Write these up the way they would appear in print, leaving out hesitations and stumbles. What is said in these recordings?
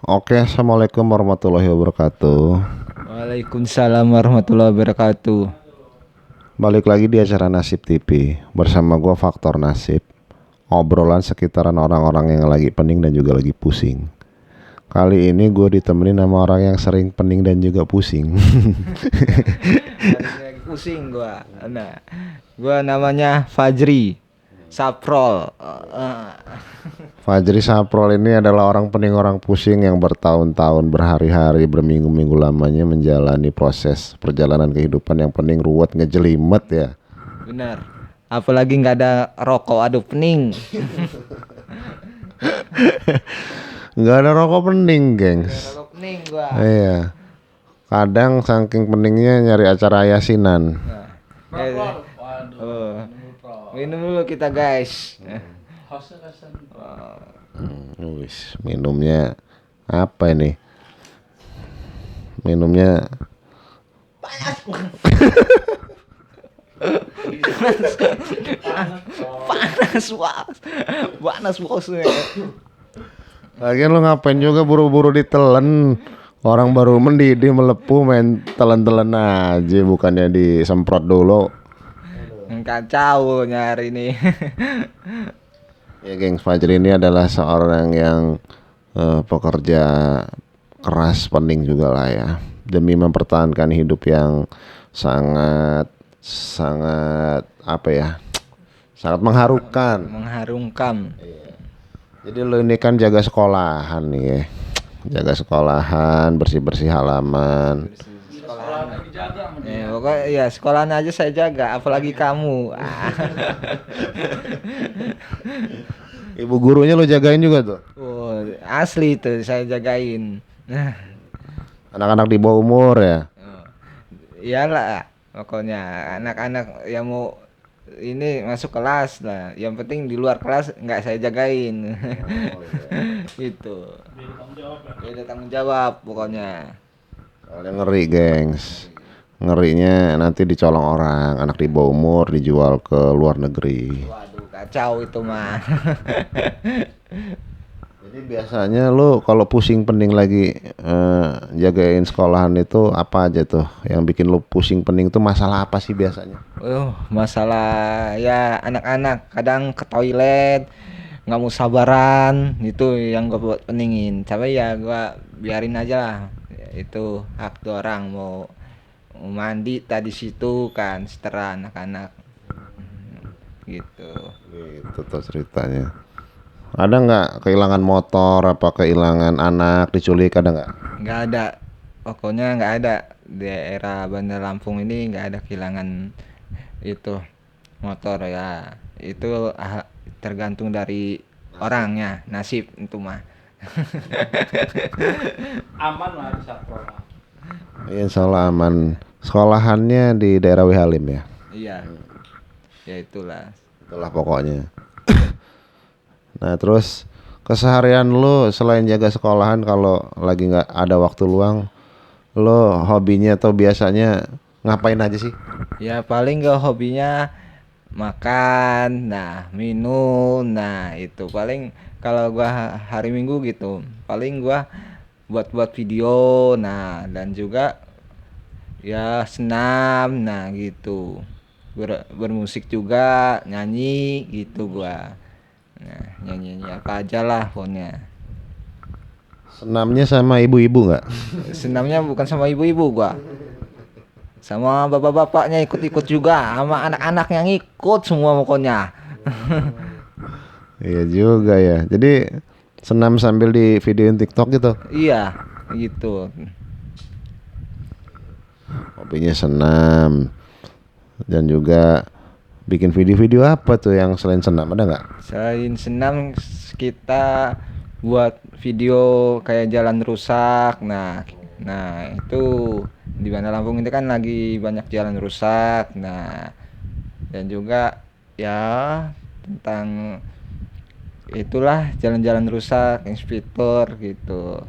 Oke, assalamualaikum warahmatullahi wabarakatuh. Waalaikumsalam warahmatullahi wabarakatuh. Balik lagi di acara Nasib TV bersama gua Faktor Nasib. Obrolan sekitaran orang-orang yang lagi pening dan juga lagi pusing. Kali ini gue ditemenin sama orang yang sering pening dan juga pusing. Lagi pusing gua. Nah, gua namanya Fajri Saprol. Fajri Saprol ini adalah orang pening orang pusing yang bertahun-tahun, berhari-hari, berminggu-minggu lamanya menjalani proses perjalanan kehidupan yang pening, ruwet, ngejelimet ya. Benar. Apalagi nggak ada rokok, aduh pening. Nggak ada rokok pening, gengs. Rokok pening gua. Iya. Kadang saking peningnya nyari acara yasinan. Oh, minum dulu kita guys. Wis, minumnya apa ini? Minumnya Panas bos, panas bosnya. lagian lu ngapain juga buru-buru ditelen. Orang baru mendidih melepuh main telan-telan aja, bukannya disemprot dulu. Kacau nyari nih. Ya gengs, Fajri ini adalah seorang yang pekerja keras pening juga lah ya, demi mempertahankan hidup yang sangat sangat apa ya, sangat mengharukan. Mengharumkan. Jadi lu ini kan jaga sekolahan nih ya. Jaga sekolahan, bersih-bersih halaman. Pokoknya ya sekolahan aja saya jaga, apalagi kamu. Ibu gurunya lu jagain juga tuh. Oh, asli tuh saya jagain. Anak-anak di bawah umur ya. Iyalah, pokoknya anak-anak yang mau ini masuk kelas lah. Yang penting di luar kelas nggak saya jagain. Gitu. Beda tanggung jawab pokoknya. Soalnya ngeri, gengs. Ngerinya nanti dicolong orang, anak di bawah umur dijual ke luar negeri. Waduh, kacau itu mah. Jadi biasanya lu kalau pusing pening lagi jagain sekolahan itu apa aja tuh? Yang bikin lu pusing pening tuh masalah apa sih biasanya? Masalah ya anak-anak kadang ke toilet nggak mau sabaran itu yang gue buat peningin. Tapi ya gue biarin aja lah. Ya, itu hak tuh orang mau mandi tadi situ kan setelah anak-anak gitu. Gitu tuh ceritanya. Ada nggak kehilangan motor, apa kehilangan anak, diculik, ada nggak? Nggak ada, pokoknya nggak ada. Daerah Bandar Lampung ini nggak ada kehilangan itu motor ya. Itu tergantung dari orangnya, nasib itu mah. Aman lah di Saprol. Iya, insya Allah aman. Sekolahannya di daerah Wihalim ya. Iya, ya itulah. Itulah pokoknya. Nah terus keseharian lu selain jaga sekolahan, kalau lagi nggak ada waktu luang, lu hobinya atau biasanya ngapain aja sih? Ya paling gak hobinya makan, nah minum, nah itu paling kalau gua hari Minggu gitu, paling gua buat-buat video, nah dan juga ya senam, nah gitu. Bermusik juga, nyanyi gitu gua. Nah, nyanyi apa aja lah pokoknya. Senamnya sama ibu-ibu nggak? Senamnya bukan sama ibu-ibu gua. Sama bapak-bapaknya ikut-ikut juga, sama anak-anak yang ikut semua pokoknya. Iya juga ya. Jadi senam sambil di videoin TikTok gitu. Iya, gitu. Hobinya senam dan juga bikin video-video apa tuh yang selain senam, ada nggak? Selain senam kita buat video kayak jalan rusak. Nah itu di Bandar Lampung ini kan lagi banyak jalan rusak. Nah, dan juga ya tentang itulah jalan-jalan rusak, inspektor gitu.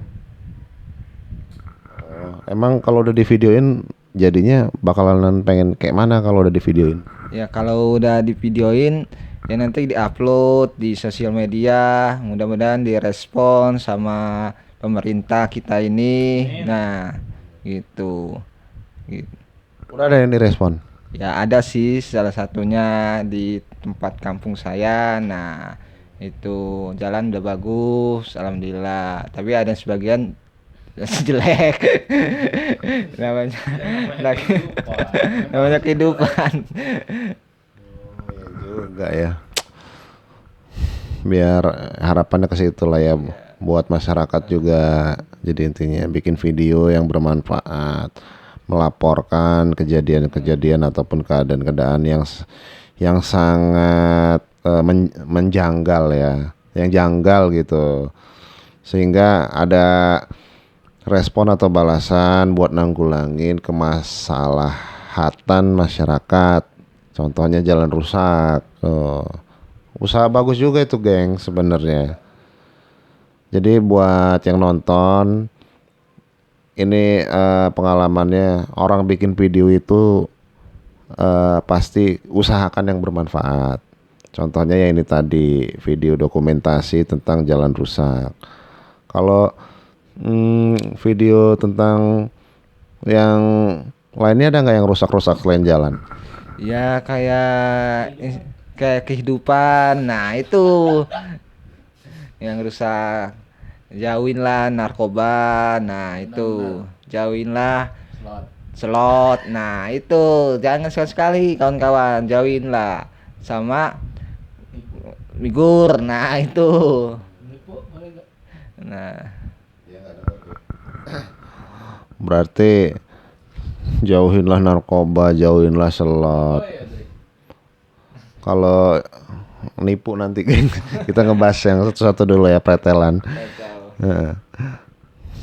Emang kalau udah di videoin jadinya bakalan pengen kayak mana kalau udah di videoin? Ya kalau udah di videoin ya nanti diupload di sosial media, mudah-mudahan direspon sama pemerintah kita ini. Nah, gitu. Gitu. Udah ada yang direspon. Ya ada sih salah satunya di tempat kampung saya. Nah, itu jalan udah bagus, alhamdulillah. Tapi ada sebagian jelek. Namanya lagi namanya kehidupan. Juga ya. Biar harapannya ke situ lah ya, buat masyarakat juga. Jadi intinya bikin video yang bermanfaat, melaporkan kejadian-kejadian ataupun keadaan-keadaan yang sangat menjanggal ya, yang janggal gitu, sehingga ada respon atau balasan buat nanggulangin kemaslahatan masyarakat. Contohnya jalan rusak. Usaha bagus juga itu, geng, sebenarnya. Jadi buat yang nonton ini pengalamannya orang bikin video itu pasti usahakan yang bermanfaat. Contohnya ya ini tadi video dokumentasi tentang jalan rusak. Kalau video tentang yang lainnya ada nggak yang rusak-rusak selain jalan? Ya kayak kehidupan. Nah, itu yang rusak. Jauhinlah narkoba. Nah, itu jauhinlah slot. Nah, itu jangan sekali-sekali kawan-kawan, jauhinlah sama migur. Nah, itu. Nah, Berarti jauhinlah narkoba, jauhinlah slot. Kalau nipu nanti geng, kita ngebahas yang satu-satu dulu ya, pretelan. Heeh.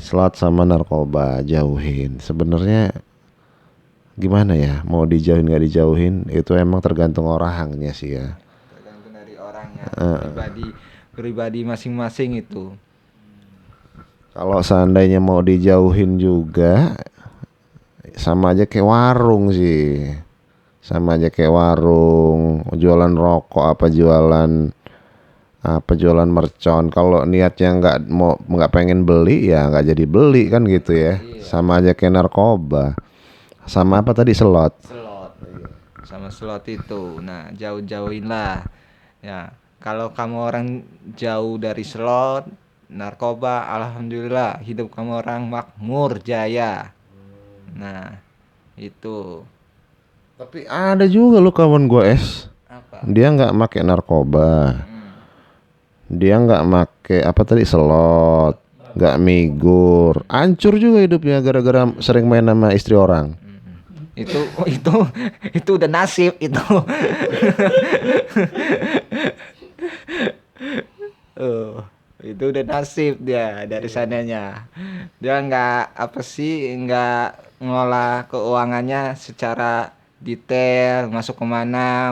Slot sama narkoba jauhin. Sebenarnya gimana ya, mau dijauhin nggak dijauhin itu emang tergantung orangnya sih ya. tergantung dari orangnya, pribadi masing-masing itu. Kalau seandainya mau dijauhin juga sama aja kayak warung sih. Sama aja kayak warung, jualan rokok apa jualan mercon. Kalau niatnya nggak pengen beli ya nggak jadi beli kan gitu ya. Sama aja kayak narkoba. Sama apa tadi, slot. Sama slot itu. Nah, jauh-jauhinlah. Ya, kalau kamu orang jauh dari slot, narkoba, alhamdulillah hidup kamu orang makmur jaya. Nah, itu. Tapi ada juga lo kawan gue Apa? dia nggak make narkoba, dia nggak make apa tadi, slot, nggak migur, hancur juga hidupnya gara-gara sering main sama istri orang. Itu udah nasib itu. Itu udah nasib dia dari sananya. Dia nggak ngolah keuangannya secara detail, masuk kemana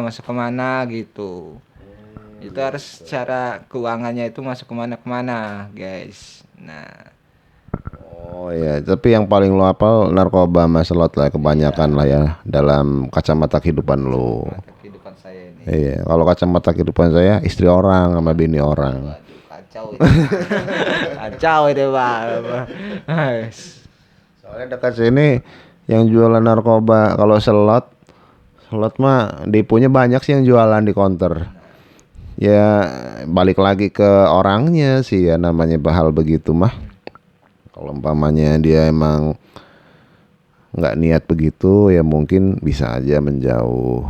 gitu. Itu harus secara keuangannya itu masuk kemana guys. Nah, Oh ya, tapi yang paling lo hafal narkoba sama slot lah kebanyakan lah ya dalam kacamata kehidupan lo. kehidupan saya ini. Iya, kalau kacamata kehidupan saya istri orang sama bini orang. Waduh, kacau itu. Kacau itu, Pak. Soalnya dekat sini yang jualan narkoba, kalau slot mah deponya banyak sih yang jualan di counter. Ya balik lagi ke orangnya sih ya, namanya hal begitu mah. Kalau umpamanya dia emang nggak niat begitu ya mungkin bisa aja menjauh.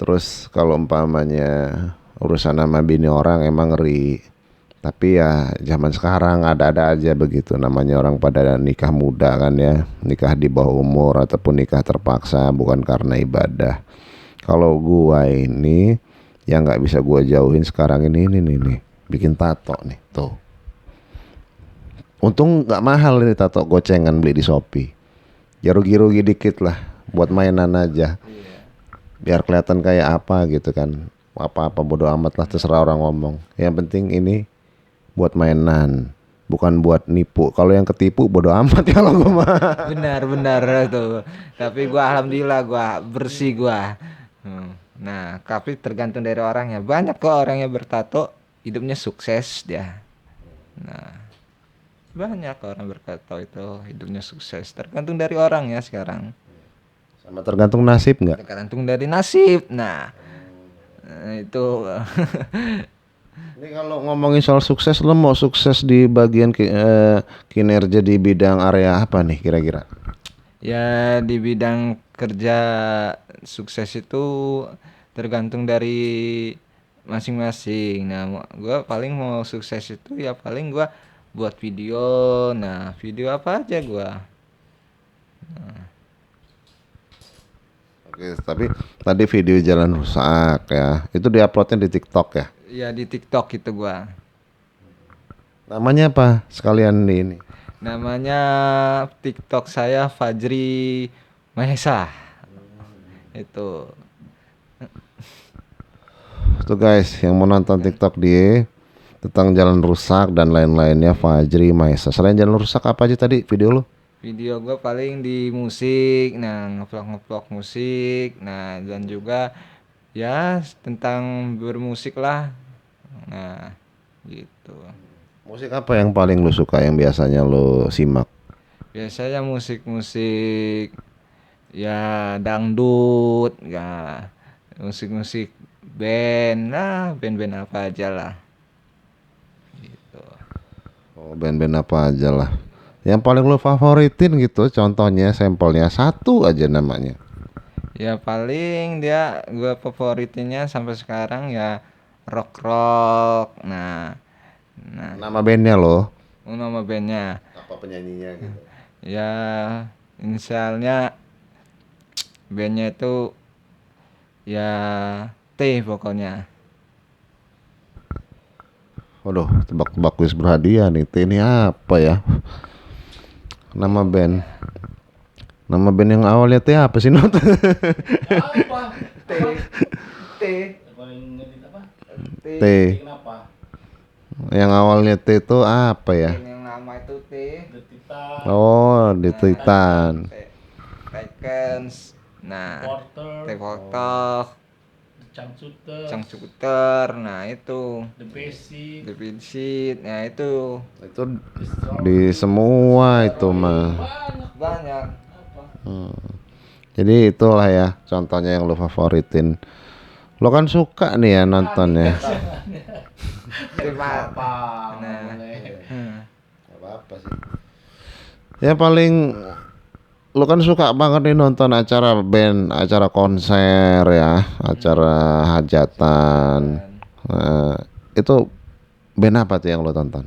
Terus kalau umpamanya urusan sama bini orang emang ngeri. Tapi ya zaman sekarang ada-ada aja begitu, namanya orang pada nikah muda kan ya, nikah di bawah umur ataupun nikah terpaksa bukan karena ibadah. Kalau gua ini yang nggak bisa gua jauhin sekarang ini nih, bikin tato nih tuh. Untung nggak mahal ini tato, gocengan beli di Shopee. Ya rugi-rugi dikit lah buat mainan aja. Biar kelihatan kayak apa gitu kan. Apa-apa bodo amat lah, terserah orang ngomong. Yang penting ini buat mainan, bukan buat nipu. Kalau yang ketipu bodo amat ya kalau gue mah. Benar tuh. Tapi gua alhamdulillah gua bersih gua. Nah, tapi tergantung dari orangnya. Banyak kok orang yang bertato hidupnya sukses dia. Nah, banyak orang berkata itu hidupnya sukses. Tergantung dari orang ya sekarang. Sama tergantung nasib nggak? Tergantung dari nasib. Nah, itu Ini kalau ngomongin soal sukses, lo mau sukses di bagian kinerja di bidang area apa nih kira-kira? ya di bidang kerja sukses itu tergantung dari masing-masing. Nah, gua paling mau sukses itu ya paling gua buat video. Nah, video apa aja gua. Oke, tapi tadi video jalan rusak ya, itu diuploadnya di TikTok ya. Ya di TikTok itu gua. Namanya apa? Sekalian di ini. Namanya TikTok saya Fajri Mahesa. Itu. Tuh guys, yang mau nonton TikTok dia tentang jalan rusak dan lain-lainnya Fajri Maesa. Selain jalan rusak apa aja tadi video lo? Video gua paling di musik, nah ngevlog-ngevlog musik, nah dan juga ya tentang bermusik lah. Nah, gitu. Musik apa yang paling lo suka yang biasanya lo simak? Biasanya musik-musik ya dangdut, ya musik-musik band lah, band-band apa aja lah. Gitu. Oh, band-band apa aja lah. Yang paling lo favoritin gitu, contohnya sampelnya satu aja namanya. Ya paling dia gua favoritinnya sampai sekarang ya rock. Nah Nama bandnya lo? nama bandnya Apa penyanyinya gitu? ya inisialnya bandnya itu ya T pokoknya. Waduh, tebak-tebak kuis berhadiah nih. Ini apa ya? Nama band. Nama band yang awalnya T apa sih Not? Apa? T T Paling ngedit apa? T. Kenapa? Yang awalnya T itu apa ya? yang nama itu T Detitan, Oh, di Titan. Tekens. Nah Porter, T Voltok, The Changcuter, Cangcuter. Nah itu The Basic, Defisit. Nah itu Itu di semua itu mah. banyak. Jadi itulah ya contohnya yang lu favoritin. Lo kan suka nih ya nontonnya. Terima. apa? Nah. Boleh. Apa sih? Ya paling lo kan suka banget nih nonton acara band, acara konser ya, acara hajatan. Itu band apa tuh yang lo tonton?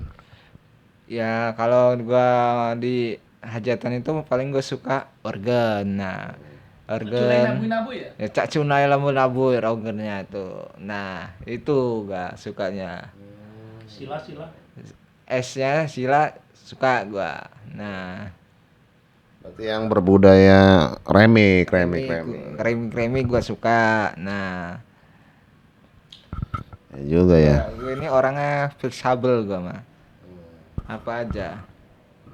Ya kalau gua di hajatan itu paling gua suka organ. Nah, Culai organ nabu-nabu ya? ya Cak Cunai labu-labu organnya itu. Nah, itu gua sukanya. Sila. S-nya Sila suka gua. Nah, Berarti yang berbudaya remik. kremi gua suka. Nah, Ya juga ya. gua ini orangnya fleksibel gua mah. Apa aja.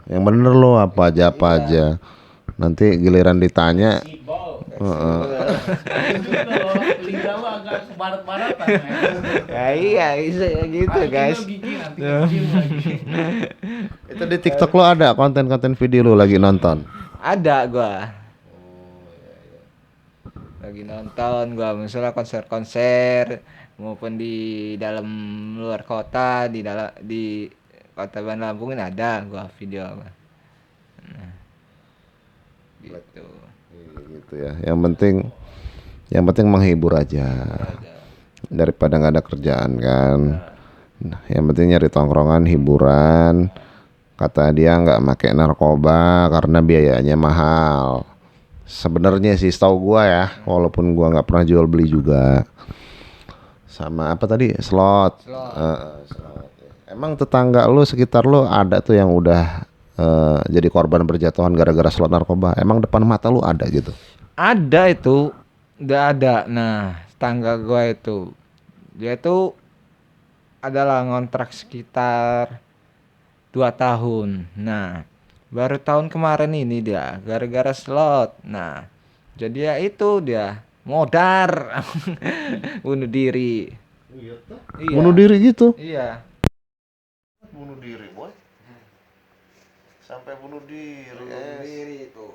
Yang bener lo apa aja. Nanti giliran ditanya, Sibol. Fleksibel. Itu kalau lidah lo agak barat-baratan. Ya iya bisa ya gitu guys. Gigi nanti kecium lagi. itu di TikTok lo ada konten-konten video lo lagi nonton. Ada gua. Lagi nonton gua misalnya konser-konser maupun di dalam luar kota, di kota Bandar Lampung ini ada gua video gua. Nah, gitu. Gitu ya. Yang penting menghibur aja. Daripada nggak ada kerjaan kan. Nah, yang penting nyari tongkrongan, hiburan. Kata dia nggak pakai narkoba karena biayanya mahal. Sebenarnya sih setahu gua ya, walaupun gua nggak pernah jual beli juga. Sama apa tadi? Slot. Slot. Emang tetangga lu sekitar lu ada tuh yang udah jadi korban berjatuhan gara-gara slot narkoba. Emang depan mata lu ada gitu? Ada itu, udah ada. Nah, tetangga gua itu dia itu adalah ngontrak sekitar 2 tahun. Nah, baru tahun kemarin ini dia gara-gara slot. Nah, jadi ya itu dia modar bunuh diri. Iya. Bunuh diri gitu? Iya. Bunuh diri, boy. Sampai bunuh diri. itu.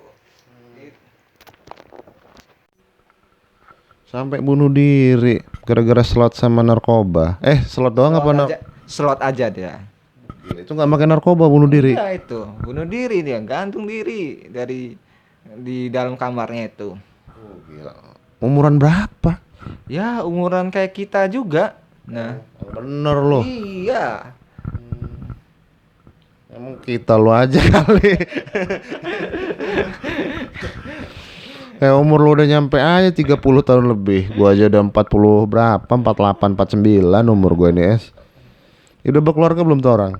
Sampai bunuh diri gara-gara slot sama narkoba. Slot doang apa Slot aja dia. Gila, itu nggak pakai narkoba bunuh diri. Iya itu, bunuh diri dia, gantung diri dari di dalam kamarnya itu. Oh, gila. Umuran berapa? Ya umuran kayak kita juga. Nah, Bener loh. iya. Emang kita lu aja kali. Umur lu udah nyampe aja 30 tahun lebih. Gua aja udah 40 berapa? 48, 49 umur gua ini, Es. Udah berkeluarga belum tuh orang?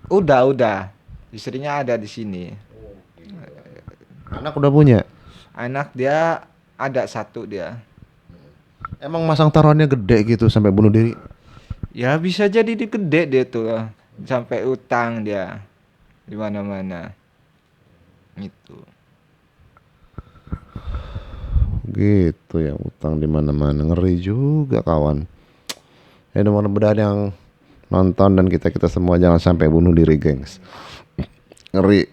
Udah. Istrinya ada di sini. Anak udah punya? Anak dia ada satu dia. Emang masang taruhannya gede gitu sampai bunuh diri? Ya bisa jadi di gede dia tuh. Sampai utang dia di mana-mana. Itu. Gitu ya, utang di mana-mana, ngeri juga kawan. Mudah-mudahan yang nonton dan kita semua jangan sampai bunuh diri, gengs. Ngeri.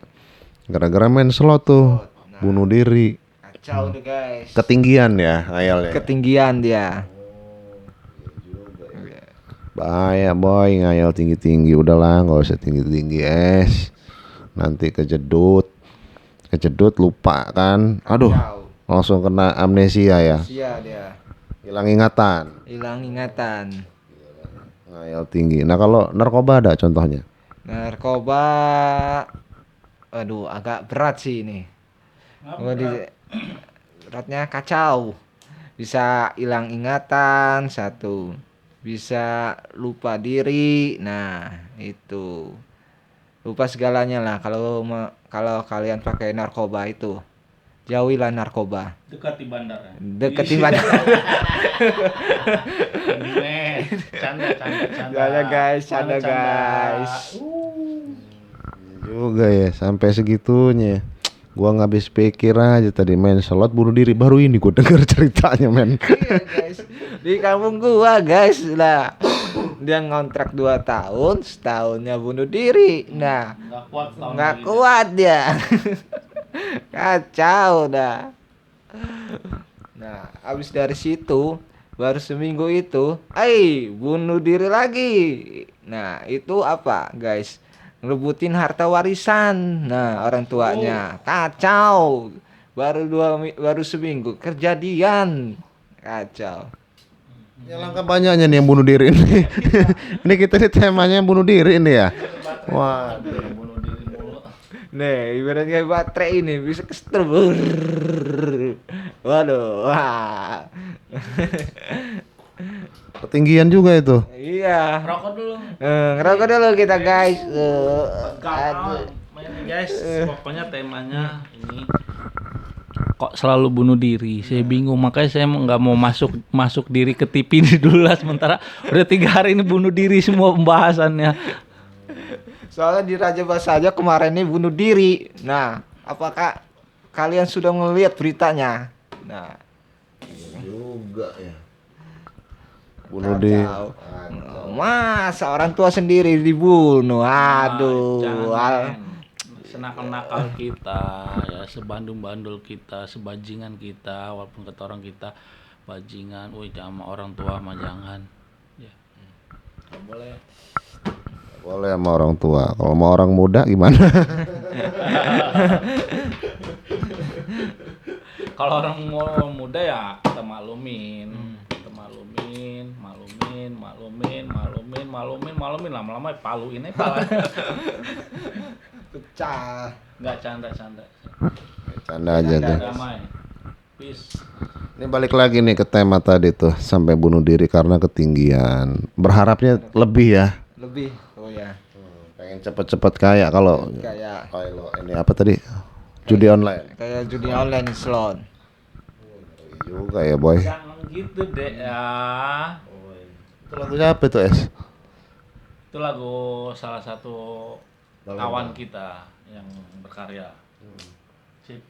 Gara-gara main slot tuh, bunuh diri. Kacau tuh guys. Ketinggian ya ngayalnya. Ketinggian dia. Bahaya boy, ngayal tinggi-tinggi. Udahlah, nggak usah tinggi-tinggi, Es. Nanti kejedut lupa kan. Aduh, langsung kena amnesia ya. Sia dia. Hilang ingatan. Hilang ingatan. Ngayal tinggi. Nah kalau narkoba ada contohnya? Narkoba, aduh agak berat sih ini. Beratnya kacau. Bisa hilang ingatan satu, bisa lupa diri. Nah itu, lupa segalanya lah. Kalau kalian pakai narkoba itu, jauhilah narkoba. Dekat di bandara. Dekat di bandara. Canda guys, canda guys. Juga ya sampai segitunya. Gua nggak habis pikir aja tadi main slot bunuh diri. Baru ini gua dengar ceritanya men. Iya guys, di kampung gua guys lah, dia ngontrak 2 tahun, setahunnya bunuh diri. Nah nggak kuat dia. Kacau dah. Nah abis dari situ baru seminggu itu bunuh diri lagi. Nah itu apa guys, ngerebutin harta warisan. Nah orang tuanya kacau. Baru seminggu kejadian kacau. Ya langkah banyaknya nih yang bunuh diri ini. Ini kita nih temanya bunuh diri ini ya. Wah. Nih ibaratnya baterai ini bisa kesetel. Waduh. Wah. Ketinggian juga itu. Iya. Rokok dulu. Ngerokok dulu kita guys. Aduh. Guys, pokoknya temanya ini kok selalu bunuh diri. Saya bingung, makanya saya nggak mau masuk diri ke TV ini dulu lah sementara udah 3 hari ini bunuh diri semua pembahasannya. Soalnya di Raja Basa aja kemarin ini bunuh diri. Nah, apakah kalian sudah melihat beritanya? Nah, Juga ya. Bunuh diri. kacau. Masa orang tua sendiri dibunuh? Aduh. Senakal-nakal kita, ya sebandul-bandul kita, sebajingan kita, walaupun kata orang kita bajingan, sama orang tua mah jangan. Ya. Gak boleh. Boleh sama orang tua. Kalau mau orang muda gimana? Kalau orang muda ya kita maklumin, malumin lama-lama paluin aja pala. Pecah. Nggak canda. Canda aja tuh. Damai. Peace. Ini balik lagi nih ke tema tadi tuh, sampai bunuh diri karena ketinggian. Berharapnya lebih ya. Lebih. Oh ya. Pengen cepet-cepet kaya kalau Kayak ini apa tadi? Judi online. kayak judi online slot. Juga ya boy. Jangan gitu deh ya. Itu lagunya apa itu Es? Itu lagu salah satu kawan kita yang berkarya. Sip.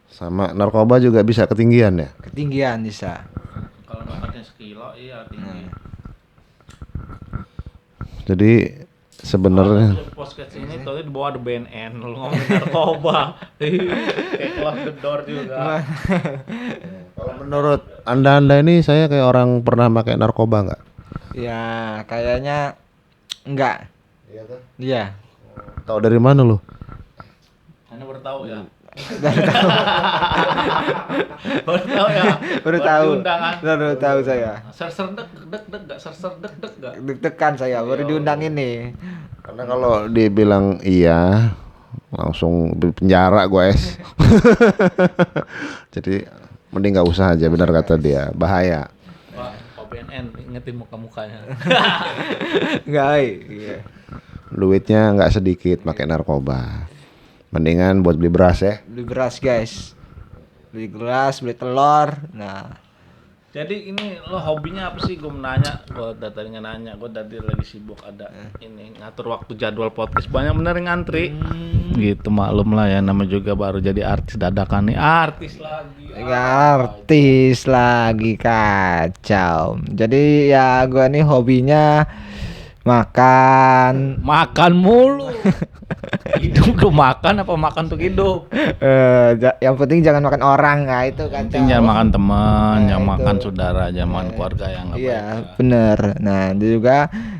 Sama narkoba juga bisa ketinggian ya? Ketinggian bisa. Kalau dapatnya sekilo iya tinggi. Jadi sebenarnya Podcast ini tuh di bawah ada BNN, lu ngomongin narkoba. Kayak close the door juga. kalau menurut anda ini saya kayak orang pernah pakai narkoba nggak? Ya kayaknya enggak. Iya kan? Iya. Tahu dari mana lu? Anda baru tahu ya. Baru Baru tahu ya. baru tahu. diundang, kan? Baru tahu saya. Ser dek enggak, ser dek enggak. Deg-degan saya baru diundang ini. Karena kalau dibilang iya langsung di penjara guys. Jadi mending nggak usah aja, benar kata dia, bahaya. Pak BNN ingetin muka-mukanya. Enggak, iya. Duitnya nggak sedikit pakai narkoba. Mendingan buat beli beras ya. Beli beras, guys. Beli beras, beli telur. Nah, Jadi ini lo hobinya apa sih? Gue menanya, gue tadi nanya, gue tadi lagi sibuk ada ini ngatur waktu jadwal podcast, banyak bener yang ngantri. Gitu maklum lah ya, nama juga baru jadi artis dadakan nih, artis lagi. artis lagi kacau. Jadi ya gua nih hobinya makan. Makan mulu. Hidup lu makan apa makan untuk hidup? Yang penting jangan makan orang, nah itu kacau. Penting jangan makan teman, Nah, jangan itu. makan saudara, jangan makan keluarga yang nggak Iya, baik. bener. Nah, itu juga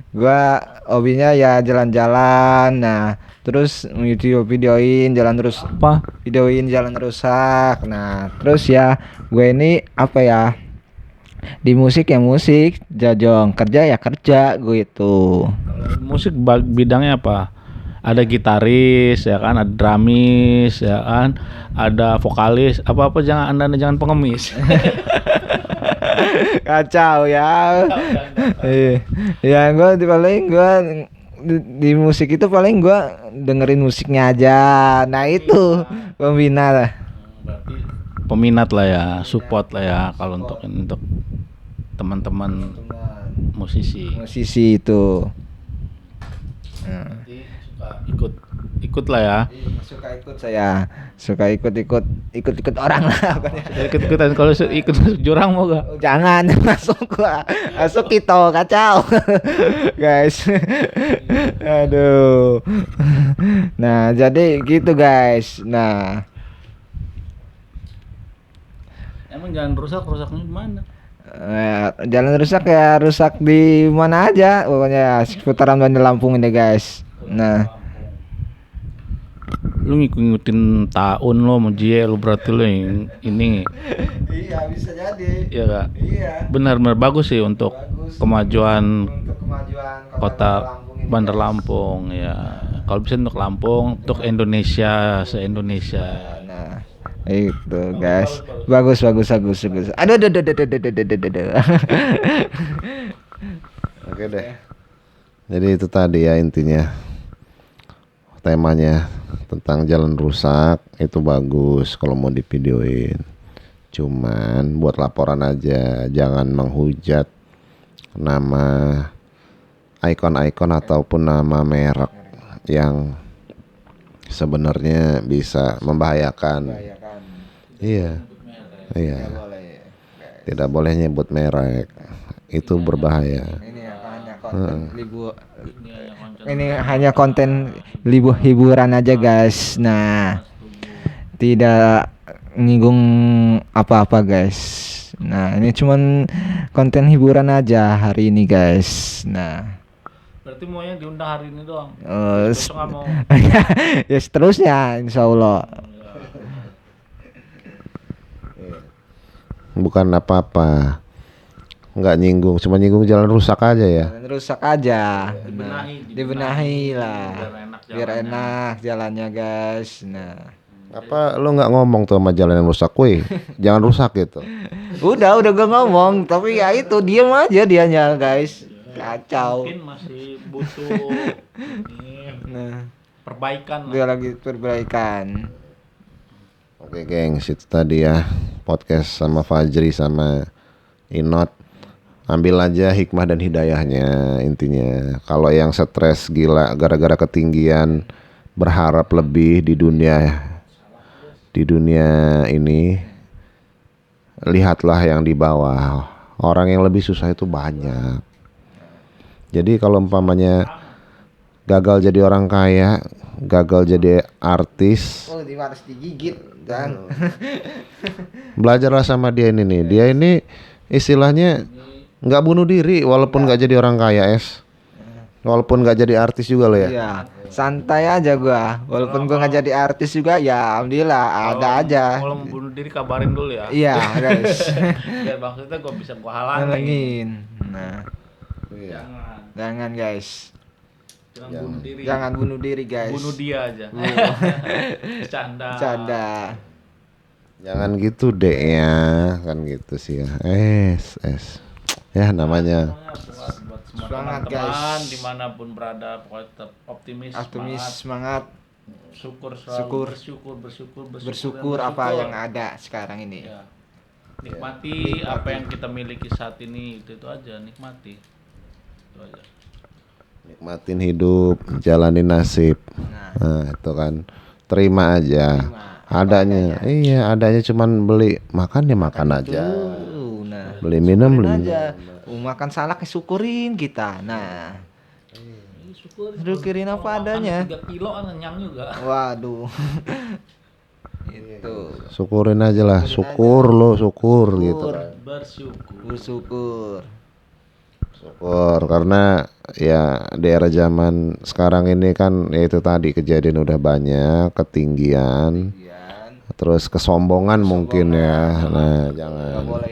gua hobinya ya jalan-jalan. Nah, terus videoin jalan terus, Apa? videoin jalan rusak. Nah, terus ya gue ini apa ya? Di musik ya musik, jajong kerja ya kerja gue itu. Musik bidangnya apa? Ada gitaris ya kan, ada drumis ya kan, ada vokalis, apa-apa jangan pengemis. Kacau ya. Ya gue paling gue di musik itu paling gue dengerin musiknya aja. Nah itu pembina lah. Berarti peminat lah ya, support lah ya kalau untuk teman-teman musisi. Musisi itu. Nah. Berarti suka ikut lah ya. Suka ikut saya, suka ikut orang lah. Ikut-ikutan kalau ikut masuk jurang mau gak? Jangan masuk gua, masuk kita kacau, guys. Aduh. Nah jadi gitu guys. Nah Emang jalan rusaknya di mana? jalan rusak ya rusak di mana aja, pokoknya seputaran Bandar Lampung ini guys. Nah Lu ngikutin tahun lo mau JE lu, berarti lu yang ini iya bisa jadi. ya gak? Iya. Benar-benar bagus sih untuk Bagus. kemajuan Untuk kemajuan kota Bandar Lampung ya. Kalau bisa untuk Lampung, untuk Indonesia, se-Indonesia. Nah, itu guys. Bagus. Aduh. Oke deh. Jadi itu tadi ya intinya. Temanya tentang jalan rusak itu bagus kalau mau divideoin. Cuman buat laporan aja, jangan menghujat nama ikon-ikon ataupun nama merek yang sebenarnya bisa membahayakan. Iya. Iya. Tidak boleh nyebut merek. Itu berbahaya. Ini hanya konten hiburan aja guys. Nah, tidak nyinggung apa-apa guys. Nah, ini cuman konten hiburan aja hari ini guys. Nah, Berarti maunya diundang hari ini doang. eh, Besok nggak mau. ya seterusnya insya Allah. Bukan apa-apa. Nggak nyinggung, cuma nyinggung jalan rusak aja ya. Dan rusak aja. Dibenahi lah. Biar enak jalannya guys. Nah, Apa lu nggak ngomong tuh sama jalan yang rusak, woi? Jangan rusak gitu. udah gue ngomong, tapi ya itu diam aja dianya guys. Kacau. Mungkin masih butuh ini, Nah, perbaikan lah. dia lagi perbaikan. Oke, gengs, itu tadi ya podcast sama Fajri sama Inot. Ambil aja hikmah dan hidayahnya intinya. Kalau yang stres gila gara-gara ketinggian, berharap lebih di dunia ini, lihatlah yang di bawah. Orang yang lebih susah itu banyak. Jadi kalau umpamanya gagal jadi orang kaya, gagal jadi artis. Oh, dia harus digigit dan Belajarlah sama dia ini nih. Dia ini istilahnya nggak bunuh diri walaupun nggak jadi orang kaya, walaupun nggak jadi artis juga lo ya. iya, santai aja gua. Walaupun gua nggak jadi artis juga, ya alhamdulillah ada aja. Kalau mau bunuh diri kabarin dulu ya. Iya, guys. Biar maksudnya gue bisa gue halangin. Halangin. Nah, Jangan. jangan guys. Jangan bunuh diri. Jangan bunuh diri, guys. Bunuh dia aja. Bercanda. Bercanda. Jangan gitu deh ya, kan gitu sih ya. Ya namanya. Buat semua Semangat, teman-teman guys. dimanapun berada, pokoknya tetap optimis, Optimis, semangat, semangat, syukur selalu, bersyukur dan apa yang ada sekarang ini. Ya. Nikmati apa yang kita miliki saat ini, itu aja, nikmati. Itu aja. Nikmatin hidup, jalanin nasib. Nah, itu kan. Terima aja. Adanya. Iya, adanya cuman beli makan ya makan aja. Nah, Beli minum beli. aja. Makan salah syukurin kita. Nah, syukurin apa adanya. 3 kilo kan kenyang juga. Waduh. Itu. Syukurin aja lah. Syukur lo, syukur gitu. Bersyukur. Syukur karena ya di era zaman sekarang ini kan ya itu tadi kejadian udah banyak, ketinggian, terus kesombongan mungkin ya. Nah,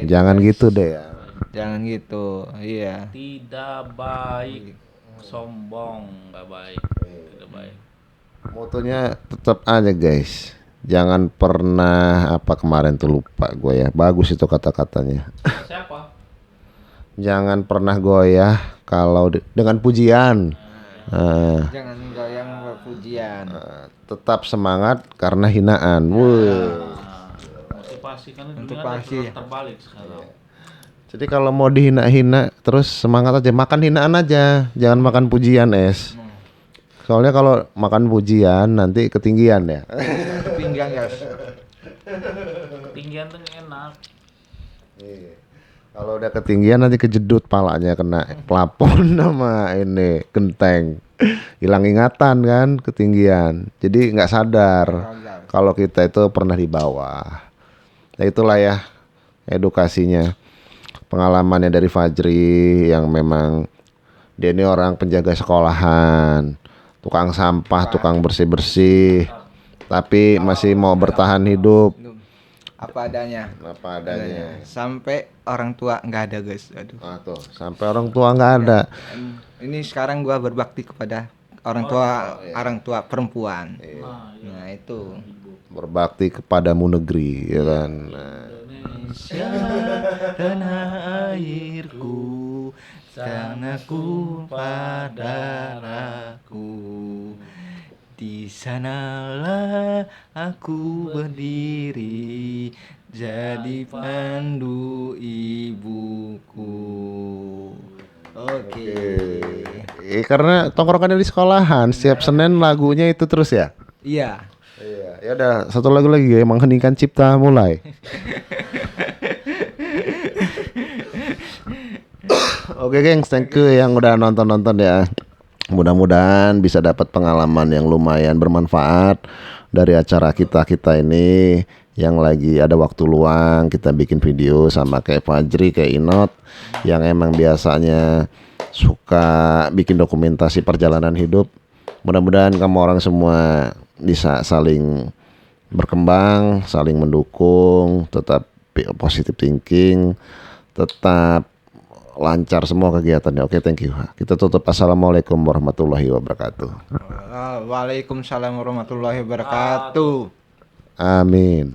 jangan gitu deh ya. Jangan gitu. Iya. Tidak baik, sombong, nggak baik, tidak baik. Motonya tetap aja guys. Jangan pernah apa kemarin tuh lupa gue ya. Bagus itu kata-katanya. Siapa? Jangan pernah goyah kalau dengan pujian. Jangan goyang berpujian. Tetap semangat karena hinaan. Motivasi kan Motivasi. terbalik sekarang. Jadi kalau mau dihina-hina terus semangat aja, makan hinaan aja, jangan makan pujian es. Soalnya kalau makan pujian nanti ketinggian ya. Pinggang guys. Ketinggian tuh enak. Kalau udah ketinggian nanti kejedut palanya kena plafon sama ini genteng. Hilang ingatan kan ketinggian. Jadi nggak sadar kalau kita itu pernah di bawah. Nah itulah ya edukasinya. Pengalamannya dari Fajri yang memang dia ini orang penjaga sekolahan, tukang sampah, tukang bersih-bersih, tapi masih mau bertahan hidup. Apa adanya. Apa adanya. Sampai orang tua nggak ada guys. Aduh. Ah, tuh, sampai orang tua nggak ada. Ini sekarang gua berbakti kepada orang tua perempuan. Nah itu. Berbakti kepadamu negeri, ya kan. Nah. Indonesia tanah airku, tanahku padaku. Di sanalah aku berdiri, jadi pandu ibuku. Oke. Karena tongkrongannya di sekolahan, setiap Senin lagunya itu terus ya. Iya. Iya, ya udah satu lagu lagi ya, mengheningkan cipta mulai. Oke, gengs, thank you yang udah nonton ya. Mudah-mudahan bisa dapat pengalaman yang lumayan bermanfaat dari acara kita ini yang lagi ada waktu luang kita bikin video sama kayak Fajri, kayak Inot yang emang biasanya suka bikin dokumentasi perjalanan hidup. Mudah-mudahan kamu orang semua bisa saling berkembang, saling mendukung, tetap positive thinking, tetap lancar semua kegiatannya. Oke, thank you. Kita tutup. Assalamualaikum warahmatullahi wabarakatuh. Waalaikumsalam warahmatullahi wabarakatuh. Amin.